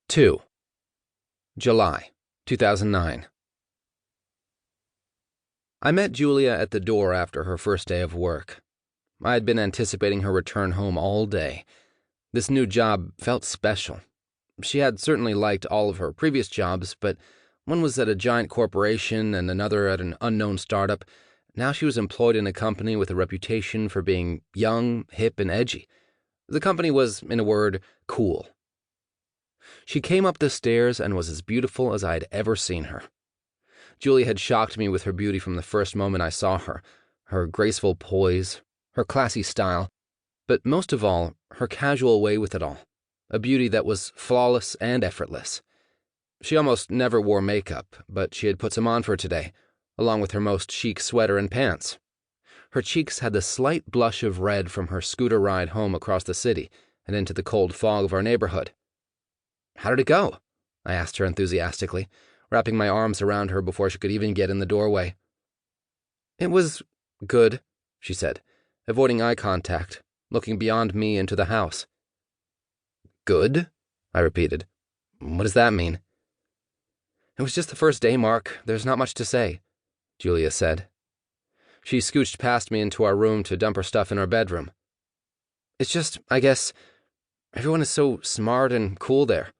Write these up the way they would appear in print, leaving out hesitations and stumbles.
2. July, 2009. I met Giulia at the door after her first day of work. I had been anticipating her return home all day. This new job felt special. She had certainly liked all of her previous jobs, but one was at a giant corporation and another at an unknown startup. Now she was employed in a company with a reputation for being young, hip, and edgy. The company was, in a word, cool. She came up the stairs and was as beautiful as I had ever seen her. Giulia had shocked me with her beauty from the first moment I saw her graceful poise, her classy style, but most of all, her casual way with it all, a beauty that was flawless and effortless. She almost never wore makeup, but she had put some on for today, along with her most chic sweater and pants. Her cheeks had the slight blush of red from her scooter ride home across the city and into the cold fog of our neighborhood. "How did it go?" I asked her enthusiastically, wrapping my arms around her before she could even get in the doorway. "It was good," she said, avoiding eye contact, looking beyond me into the house. "Good?" I repeated. "What does that mean?" "It was just the first day, Mark. There's not much to say," Giulia said. She scooched past me into our room to dump her stuff in our bedroom. "It's just, I guess, everyone is so smart and cool there."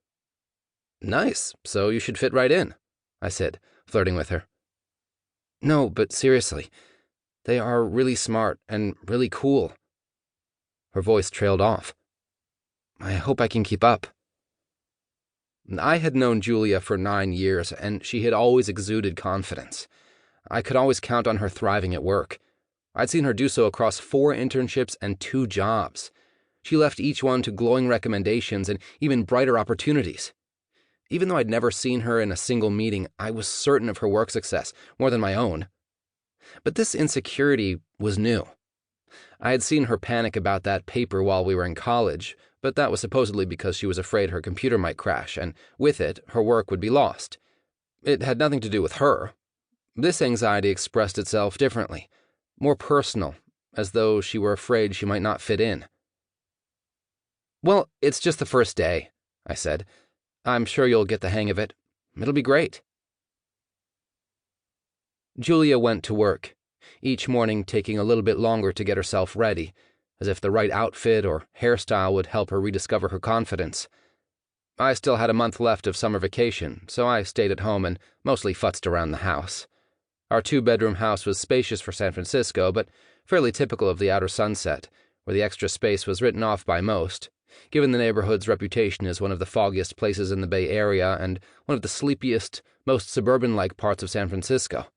"Nice, so you should fit right in," I said, flirting with her. "No, but seriously, they are really smart and really cool." Her voice trailed off. "I hope I can keep up." I had known Giulia for 9 years, and she had always exuded confidence. I could always count on her thriving at work. I'd seen her do so across 4 internships and 2 jobs. She left each one to glowing recommendations and even brighter opportunities. Even though I'd never seen her in a single meeting, I was certain of her work success, more than my own. But this insecurity was new. I had seen her panic about that paper while we were in college, but that was supposedly because she was afraid her computer might crash, and with it, her work would be lost. It had nothing to do with her. This anxiety expressed itself differently, more personal, as though she were afraid she might not fit in. "Well, it's just the first day," I said. "I'm sure you'll get the hang of it. It'll be great." Giulia went to work, each morning taking a little bit longer to get herself ready, as if the right outfit or hairstyle would help her rediscover her confidence. I still had a month left of summer vacation, so I stayed at home and mostly futzed around the house. Our 2-bedroom house was spacious for San Francisco, but fairly typical of the outer Sunset, where the extra space was written off by most, given the neighborhood's reputation as one of the foggiest places in the Bay Area and one of the sleepiest, most suburban-like parts of San Francisco.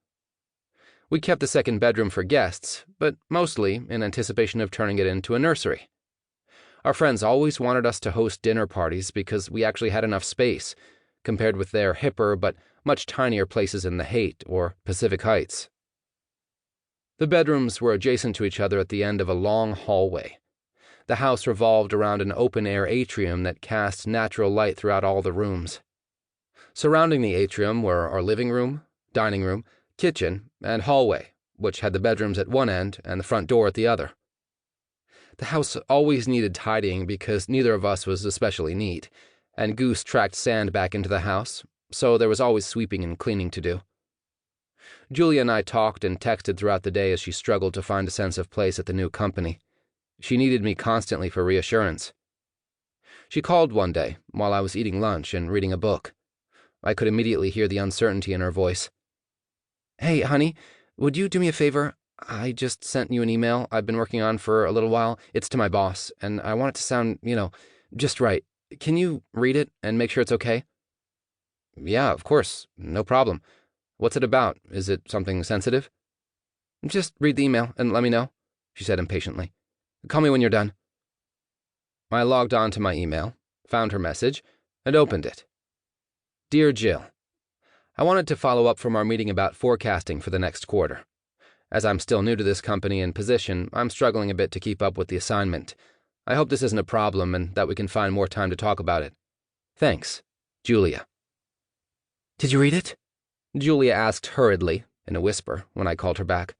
We kept the 2nd bedroom for guests, but mostly in anticipation of turning it into a nursery. Our friends always wanted us to host dinner parties because we actually had enough space, compared with their hipper but much tinier places in the Haight or Pacific Heights. The bedrooms were adjacent to each other at the end of a long hallway. The house revolved around an open-air atrium that cast natural light throughout all the rooms. Surrounding the atrium were our living room, dining room, kitchen, and hallway, which had the bedrooms at one end and the front door at the other. The house always needed tidying because neither of us was especially neat, and Goose tracked sand back into the house, so there was always sweeping and cleaning to do. Giulia and I talked and texted throughout the day as she struggled to find a sense of place at the new company. She needed me constantly for reassurance. She called one day while I was eating lunch and reading a book. I could immediately hear the uncertainty in her voice. "Hey, honey, would you do me a favor? I just sent you an email I've been working on for a little while. It's to my boss, and I want it to sound, just right. Can you read it and make sure it's okay?" "Yeah, of course. No problem. What's it about? Is it something sensitive?" "Just read the email and let me know," she said impatiently. "Call me when you're done." I logged on to my email, found her message, and opened it. "Dear Jill, I wanted to follow up from our meeting about forecasting for the next quarter. As I'm still new to this company and position, I'm struggling a bit to keep up with the assignment. I hope this isn't a problem and that we can find more time to talk about it. Thanks, Giulia." "Did you read it?" Giulia asked hurriedly, in a whisper, when I called her back.